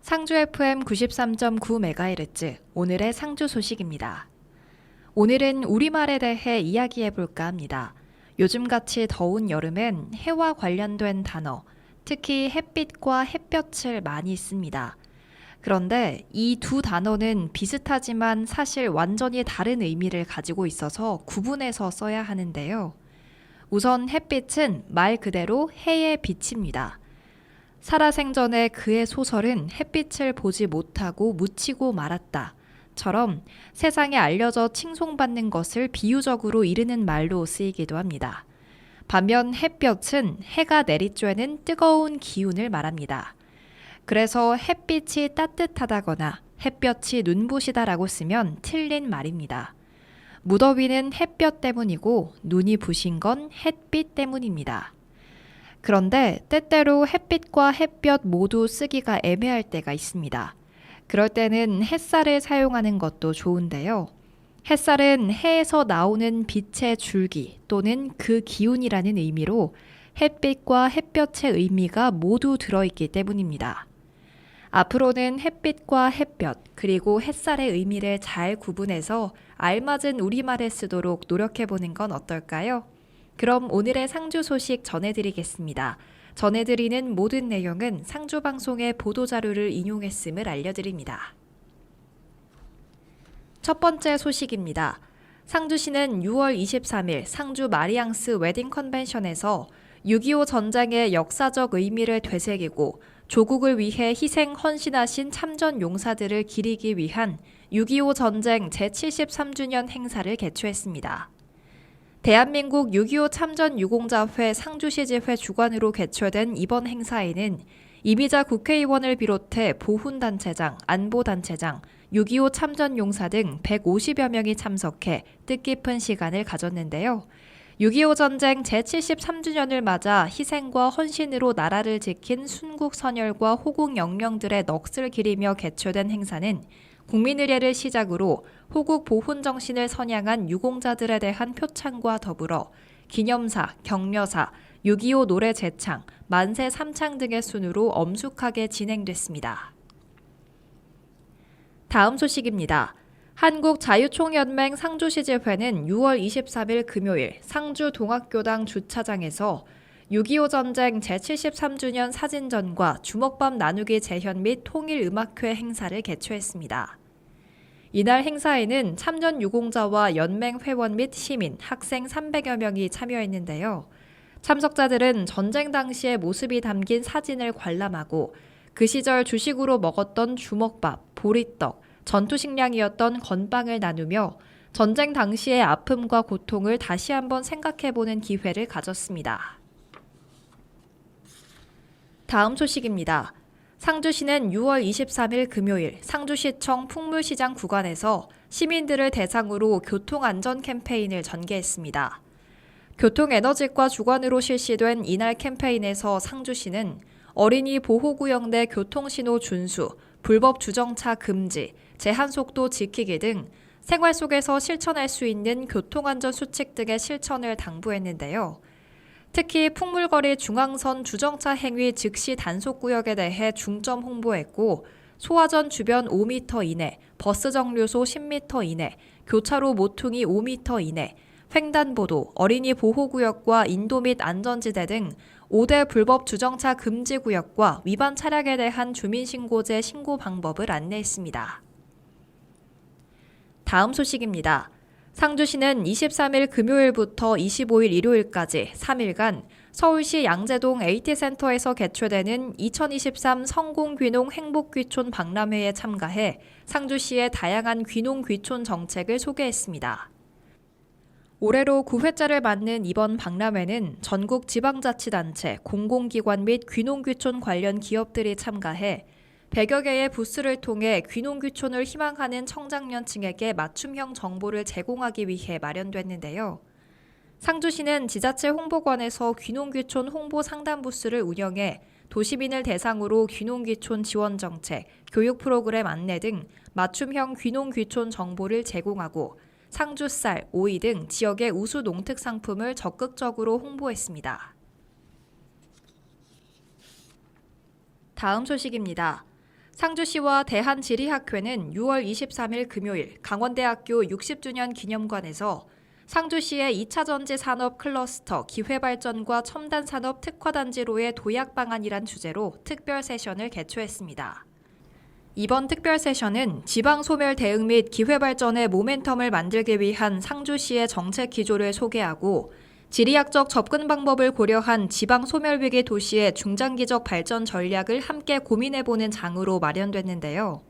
상주 FM 93.9MHz 오늘의 상주 소식입니다. 오늘은 우리말에 대해 이야기해볼까 합니다. 요즘같이 더운 여름엔 해와 관련된 단어, 특히 햇빛과 햇볕을 많이 씁니다. 그런데 이 두 단어는 비슷하지만 사실 완전히 다른 의미를 가지고 있어서 구분해서 써야 하는데요. 우선 햇빛은 말 그대로 해의 빛입니다. 살아생전에 그의 소설은 햇빛을 보지 못하고 묻히고 말았다. 처럼 세상에 알려져 칭송받는 것을 비유적으로 이르는 말로 쓰이기도 합니다. 반면 햇볕은 해가 내리쬐는 뜨거운 기운을 말합니다. 그래서 햇빛이 따뜻하다거나 햇볕이 눈부시다라고 쓰면 틀린 말입니다. 무더위는 햇볕 때문이고 눈이 부신 건 햇빛 때문입니다. 그런데 때때로 햇빛과 햇볕 모두 쓰기가 애매할 때가 있습니다. 그럴 때는 햇살을 사용하는 것도 좋은데요. 햇살은 해에서 나오는 빛의 줄기 또는 그 기운이라는 의미로 햇빛과 햇볕의 의미가 모두 들어있기 때문입니다. 앞으로는 햇빛과 햇볕 그리고 햇살의 의미를 잘 구분해서 알맞은 우리말에 쓰도록 노력해보는 건 어떨까요? 그럼 오늘의 상주 소식 전해드리겠습니다. 전해드리는 모든 내용은 상주방송의 보도자료를 인용했음을 알려드립니다. 첫 번째 소식입니다. 상주시는 6월 23일 상주 마리앙스 웨딩 컨벤션에서 6.25 전쟁의 역사적 의미를 되새기고 조국을 위해 희생 헌신하신 참전 용사들을 기리기 위한 6.25 전쟁 제73주년 행사를 개최했습니다. 대한민국 6.25 참전 유공자회 상주시지회 주관으로 개최된 이번 행사에는 이미자 국회의원을 비롯해 보훈단체장, 안보단체장, 6.25 참전 용사 등 150여 명이 참석해 뜻깊은 시간을 가졌는데요. 6.25 전쟁 제73주년을 맞아 희생과 헌신으로 나라를 지킨 순국 선열과 호국 영령들의 넋을 기리며 개최된 행사는 국민의례를 시작으로 호국 보훈 정신을 선양한 유공자들에 대한 표창과 더불어 기념사, 격려사, 6.25 노래 제창, 만세 삼창 등의 순으로 엄숙하게 진행됐습니다. 다음 소식입니다. 한국자유총연맹 상주시지회는 6월 23일 금요일 상주동학교당 주차장에서 6.25 전쟁 제73주년 사진전과 주먹밥 나누기 재현 및 통일음악회 행사를 개최했습니다. 이날 행사에는 참전 유공자와 연맹 회원 및 시민, 학생 300여 명이 참여했는데요. 참석자들은 전쟁 당시의 모습이 담긴 사진을 관람하고 그 시절 주식으로 먹었던 주먹밥, 보리떡, 전투식량이었던 건빵을 나누며 전쟁 당시의 아픔과 고통을 다시 한번 생각해보는 기회를 가졌습니다. 다음 소식입니다. 상주시는 6월 23일 금요일 상주시청 풍물시장 구간에서 시민들을 대상으로 교통안전 캠페인을 전개했습니다. 교통에너지과 주관으로 실시된 이날 캠페인에서 상주시는 어린이 보호구역 내 교통신호 준수, 불법 주정차 금지, 제한속도 지키기 등 생활 속에서 실천할 수 있는 교통안전 수칙 등의 실천을 당부했는데요. 특히 풍물거리 중앙선 주정차 행위 즉시 단속구역에 대해 중점 홍보했고 소화전 주변 5m 이내, 버스 정류소 10m 이내, 교차로 모퉁이 5m 이내, 횡단보도, 어린이 보호구역과 인도 및 안전지대 등 5대 불법 주정차 금지구역과 위반 차량에 대한 주민신고제 신고 방법을 안내했습니다. 다음 소식입니다. 상주시는 23일 금요일부터 25일 일요일까지 3일간 서울시 양재동 AT센터에서 개최되는 2023 성공귀농 행복귀촌 박람회에 참가해 상주시의 다양한 귀농귀촌 정책을 소개했습니다. 올해로 9회째를 맞는 이번 박람회는 전국 지방자치단체, 공공기관 및 귀농귀촌 관련 기업들이 참가해 100여 개의 부스를 통해 귀농귀촌을 희망하는 청장년층에게 맞춤형 정보를 제공하기 위해 마련됐는데요. 상주시는 지자체 홍보관에서 귀농귀촌 홍보 상담 부스를 운영해 도시민을 대상으로 귀농귀촌 지원 정책, 교육 프로그램 안내 등 맞춤형 귀농귀촌 정보를 제공하고 상주쌀, 오이 등 지역의 우수 농특 상품을 적극적으로 홍보했습니다. 다음 소식입니다. 상주시와 대한지리학회는 6월 23일 금요일 강원대학교 60주년 기념관에서 상주시의 2차 전지 산업 클러스터 기회발전과 첨단산업 특화단지로의 도약 방안이란 주제로 특별 세션을 개최했습니다. 이번 특별 세션은 지방 소멸 대응 및 기회발전의 모멘텀을 만들기 위한 상주시의 정책 기조를 소개하고 지리학적 접근 방법을 고려한 지방 소멸 위기 도시의 중장기적 발전 전략을 함께 고민해보는 장으로 마련됐는데요.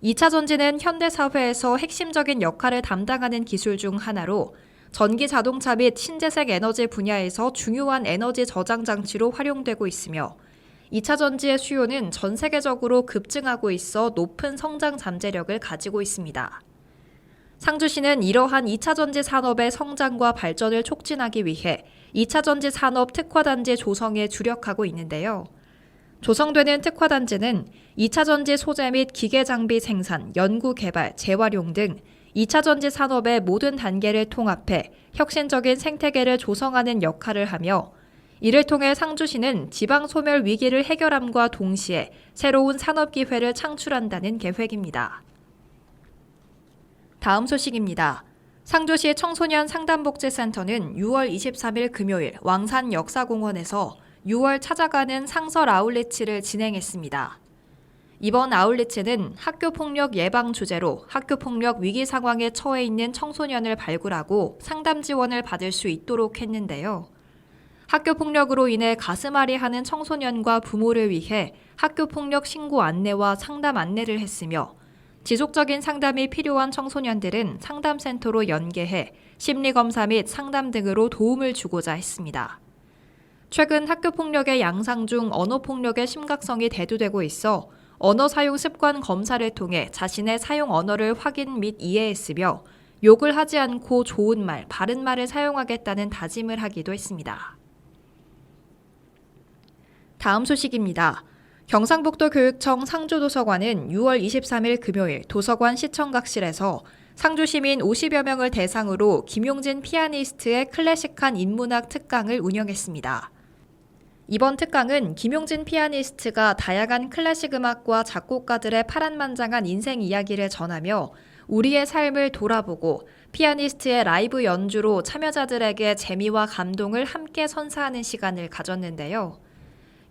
2차 전지는 현대 사회에서 핵심적인 역할을 담당하는 기술 중 하나로 전기 자동차 및 신재생 에너지 분야에서 중요한 에너지 저장 장치로 활용되고 있으며 2차 전지의 수요는 전 세계적으로 급증하고 있어 높은 성장 잠재력을 가지고 있습니다. 상주시는 이러한 2차 전지 산업의 성장과 발전을 촉진하기 위해 2차 전지 산업 특화단지 조성에 주력하고 있는데요. 조성되는 특화단지는 2차 전지 소재 및 기계 장비 생산, 연구 개발, 재활용 등 2차 전지 산업의 모든 단계를 통합해 혁신적인 생태계를 조성하는 역할을 하며 이를 통해 상주시는 지방 소멸 위기를 해결함과 동시에 새로운 산업 기회를 창출한다는 계획입니다. 다음 소식입니다. 상주시 청소년 상담복지센터는 6월 23일 금요일 왕산 역사공원에서 6월 찾아가는 상설 아울리치를 진행했습니다. 이번 아울리치는 학교폭력 예방 주제로 학교폭력 위기 상황에 처해 있는 청소년을 발굴하고 상담 지원을 받을 수 있도록 했는데요. 학교폭력으로 인해 가슴앓이하는 청소년과 부모를 위해 학교폭력 신고 안내와 상담 안내를 했으며 지속적인 상담이 필요한 청소년들은 상담센터로 연계해 심리검사 및 상담 등으로 도움을 주고자 했습니다. 최근 학교폭력의 양상 중 언어폭력의 심각성이 대두되고 있어 언어 사용 습관 검사를 통해 자신의 사용 언어를 확인 및 이해했으며 욕을 하지 않고 좋은 말, 바른 말을 사용하겠다는 다짐을 하기도 했습니다. 다음 소식입니다. 경상북도 교육청 상주도서관은 6월 23일 금요일 도서관 시청각실에서 상주시민 50여 명을 대상으로 김용진 피아니스트의 클래식한 인문학 특강을 운영했습니다. 이번 특강은 김용진 피아니스트가 다양한 클래식 음악과 작곡가들의 파란만장한 인생 이야기를 전하며 우리의 삶을 돌아보고 피아니스트의 라이브 연주로 참여자들에게 재미와 감동을 함께 선사하는 시간을 가졌는데요.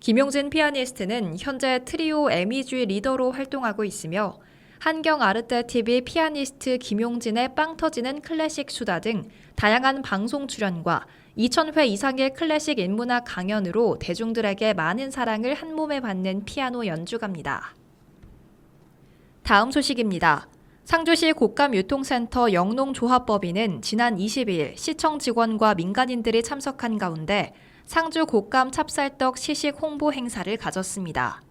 김용진 피아니스트는 현재 트리오 에미쥐 리더로 활동하고 있으며 한경 아르떼TV 피아니스트 김용진의 빵 터지는 클래식 수다 등 다양한 방송 출연과 2,000회 이상의 클래식 인문학 강연으로 대중들에게 많은 사랑을 한몸에 받는 피아노 연주가입니다. 다음 소식입니다. 상주시 곶감유통센터 영농조합법인은 지난 22일 시청 직원과 민간인들이 참석한 가운데 상주 곶감 찹쌀떡 시식 홍보 행사를 가졌습니다.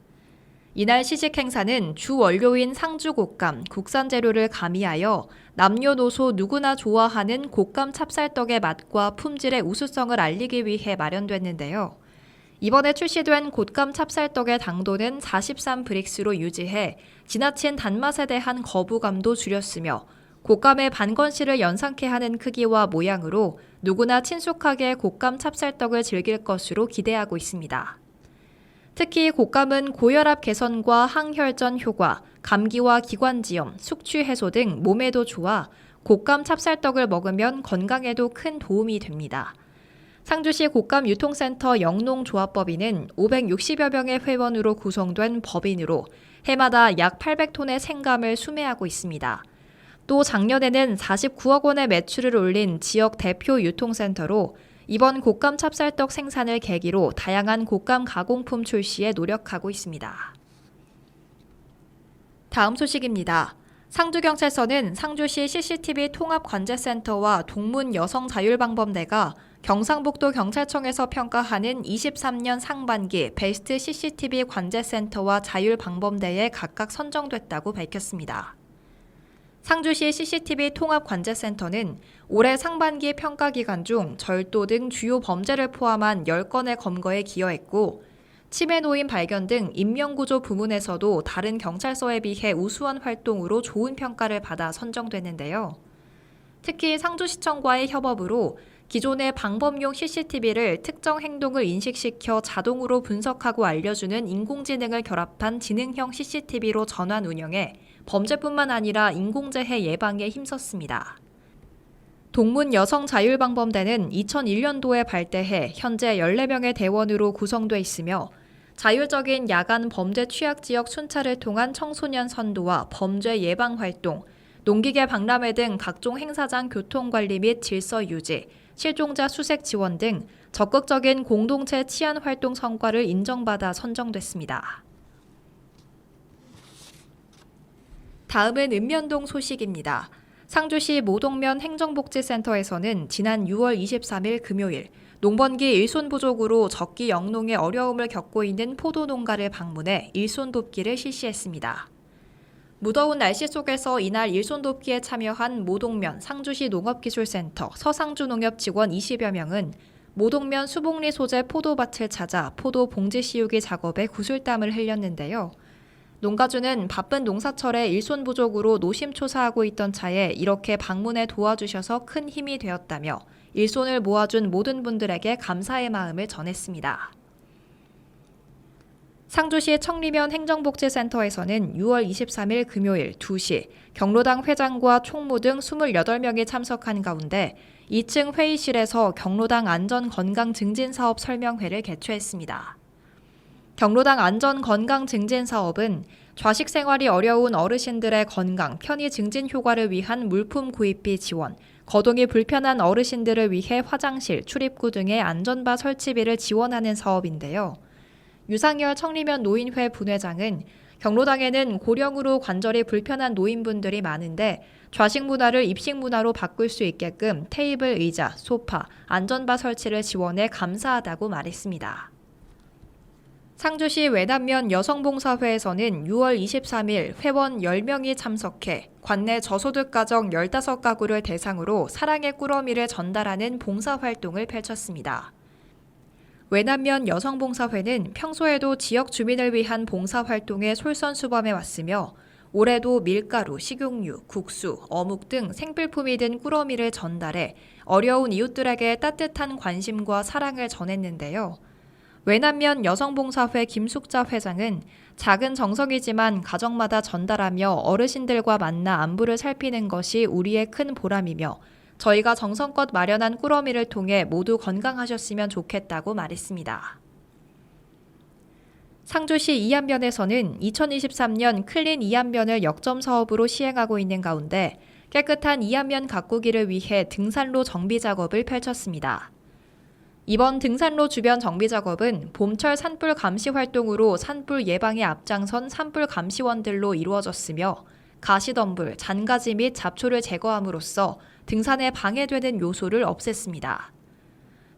이날 시식 행사는 주 원료인 상주 곶감, 국산 재료를 가미하여 남녀노소 누구나 좋아하는 곶감 찹쌀떡의 맛과 품질의 우수성을 알리기 위해 마련됐는데요. 이번에 출시된 곶감 찹쌀떡의 당도는 43브릭스로 유지해 지나친 단맛에 대한 거부감도 줄였으며 곶감의 반건실을 연상케 하는 크기와 모양으로 누구나 친숙하게 곶감 찹쌀떡을 즐길 것으로 기대하고 있습니다. 특히 곶감은 고혈압 개선과 항혈전 효과, 감기와 기관지염, 숙취 해소 등 몸에도 좋아 곶감 찹쌀떡을 먹으면 건강에도 큰 도움이 됩니다. 상주시 곶감유통센터 영농조합법인은 560여 명의 회원으로 구성된 법인으로 해마다 약 800톤의 생감을 수매하고 있습니다. 또 작년에는 49억 원의 매출을 올린 지역 대표 유통센터로 이번 곶감 찹쌀떡 생산을 계기로 다양한 곶감 가공품 출시에 노력하고 있습니다. 다음 소식입니다. 상주경찰서는 상주시 CCTV 통합관제센터와 동문여성자율방범대가 경상북도 경찰청에서 평가하는 23년 상반기 베스트 CCTV 관제센터와 자율방범대에 각각 선정됐다고 밝혔습니다. 상주시 CCTV 통합관제센터는 올해 상반기 평가 기간 중 절도 등 주요 범죄를 포함한 10건의 검거에 기여했고 치매 노인 발견 등 인명구조 부문에서도 다른 경찰서에 비해 우수한 활동으로 좋은 평가를 받아 선정됐는데요. 특히 상주시청과의 협업으로 기존의 방범용 CCTV를 특정 행동을 인식시켜 자동으로 분석하고 알려주는 인공지능을 결합한 지능형 CCTV로 전환 운영해 범죄뿐만 아니라 인공재해 예방에 힘썼습니다. 동문 여성자율방범대는 2001년도에 발대해 현재 14명의 대원으로 구성돼 있으며 자율적인 야간 범죄 취약지역 순찰을 통한 청소년 선도와 범죄 예방 활동, 농기계 박람회 등 각종 행사장 교통관리 및 질서 유지, 실종자 수색 지원 등 적극적인 공동체 치안 활동 성과를 인정받아 선정됐습니다. 다음은 읍면동 소식입니다. 상주시 모동면 행정복지센터에서는 지난 6월 23일 금요일 농번기 일손 부족으로 적기 영농에 어려움을 겪고 있는 포도 농가를 방문해 일손 돕기를 실시했습니다. 무더운 날씨 속에서 이날 일손 돕기에 참여한 모동면 상주시 농업기술센터 서상주 농협 직원 20여 명은 모동면 수복리 소재 포도밭을 찾아 포도 봉지 씌우기 작업에 구슬땀을 흘렸는데요. 농가주는 바쁜 농사철에 일손 부족으로 노심초사하고 있던 차에 이렇게 방문해 도와주셔서 큰 힘이 되었다며 일손을 모아준 모든 분들에게 감사의 마음을 전했습니다. 상주시 청리면 행정복지센터에서는 6월 23일 금요일 2시 경로당 회장과 총무 등 28명이 참석한 가운데 2층 회의실에서 경로당 안전건강증진사업 설명회를 개최했습니다. 경로당 안전건강증진사업은 좌식 생활이 어려운 어르신들의 건강, 편의 증진 효과를 위한 물품 구입비 지원, 거동이 불편한 어르신들을 위해 화장실, 출입구 등의 안전바 설치비를 지원하는 사업인데요. 유상열 청리면 노인회 분회장은 경로당에는 고령으로 관절이 불편한 노인분들이 많은데 좌식 문화를 입식 문화로 바꿀 수 있게끔 테이블, 의자, 소파, 안전바 설치를 지원해 감사하다고 말했습니다. 상주시 외남면 여성봉사회에서는 6월 23일 회원 10명이 참석해 관내 저소득 가정 15가구를 대상으로 사랑의 꾸러미를 전달하는 봉사활동을 펼쳤습니다. 외남면 여성봉사회는 평소에도 지역 주민을 위한 봉사활동에 솔선수범해 왔으며 올해도 밀가루, 식용유, 국수, 어묵 등 생필품이 든 꾸러미를 전달해 어려운 이웃들에게 따뜻한 관심과 사랑을 전했는데요. 외남면 여성봉사회 김숙자 회장은 작은 정성이지만 가정마다 전달하며 어르신들과 만나 안부를 살피는 것이 우리의 큰 보람이며 저희가 정성껏 마련한 꾸러미를 통해 모두 건강하셨으면 좋겠다고 말했습니다. 상주시 이안면에서는 2023년 클린 이안면을 역점 사업으로 시행하고 있는 가운데 깨끗한 이안면 가꾸기를 위해 등산로 정비 작업을 펼쳤습니다. 이번 등산로 주변 정비 작업은 봄철 산불 감시 활동으로 산불 예방에 앞장선 산불 감시원들로 이루어졌으며 가시덤불, 잔가지 및 잡초를 제거함으로써 등산에 방해되는 요소를 없앴습니다.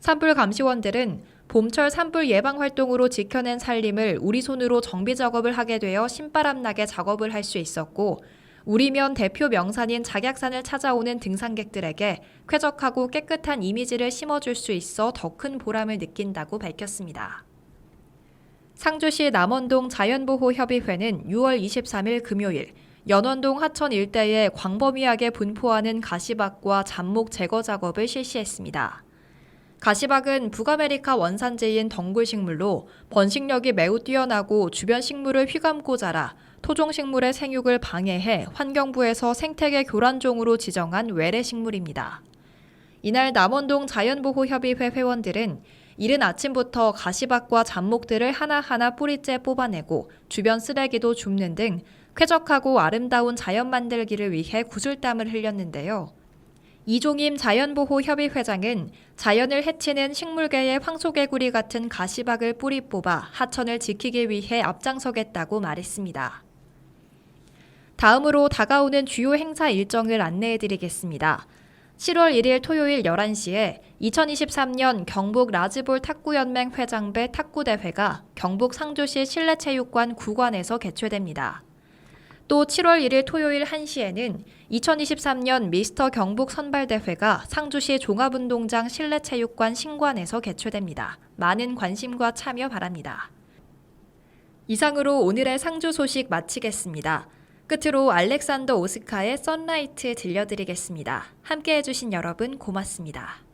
산불 감시원들은 봄철 산불 예방 활동으로 지켜낸 산림을 우리 손으로 정비 작업을 하게 되어 신바람 나게 작업을 할 수 있었고 우리면 대표 명산인 작약산을 찾아오는 등산객들에게 쾌적하고 깨끗한 이미지를 심어줄 수 있어 더 큰 보람을 느낀다고 밝혔습니다. 상주시 남원동 자연보호협의회는 6월 23일 금요일 연원동 하천 일대에 광범위하게 분포하는 가시박과 잡목 제거 작업을 실시했습니다. 가시박은 북아메리카 원산지인 덩굴식물로 번식력이 매우 뛰어나고 주변 식물을 휘감고 자라 토종식물의 생육을 방해해 환경부에서 생태계 교란종으로 지정한 외래식물입니다. 이날 남원동 자연보호협의회 회원들은 이른 아침부터 가시박과 잡목들을 하나하나 뿌리째 뽑아내고 주변 쓰레기도 줍는 등 쾌적하고 아름다운 자연 만들기를 위해 구슬땀을 흘렸는데요. 이종임 자연보호협의회장은 자연을 해치는 식물계의 황소개구리 같은 가시박을 뿌리 뽑아 하천을 지키기 위해 앞장서겠다고 말했습니다. 다음으로 다가오는 주요 행사 일정을 안내해드리겠습니다. 7월 1일 토요일 11시에 2023년 경북 라지볼 탁구연맹 회장배 탁구대회가 경북 상주시 실내체육관 9관에서 개최됩니다. 또 7월 1일 토요일 1시에는 2023년 미스터 경북 선발대회가 상주시 종합운동장 실내체육관 신관에서 개최됩니다. 많은 관심과 참여 바랍니다. 이상으로 오늘의 상주 소식 마치겠습니다. 끝으로 알렉산더 오스카의 선라이트 들려드리겠습니다. 함께해 주신 여러분 고맙습니다.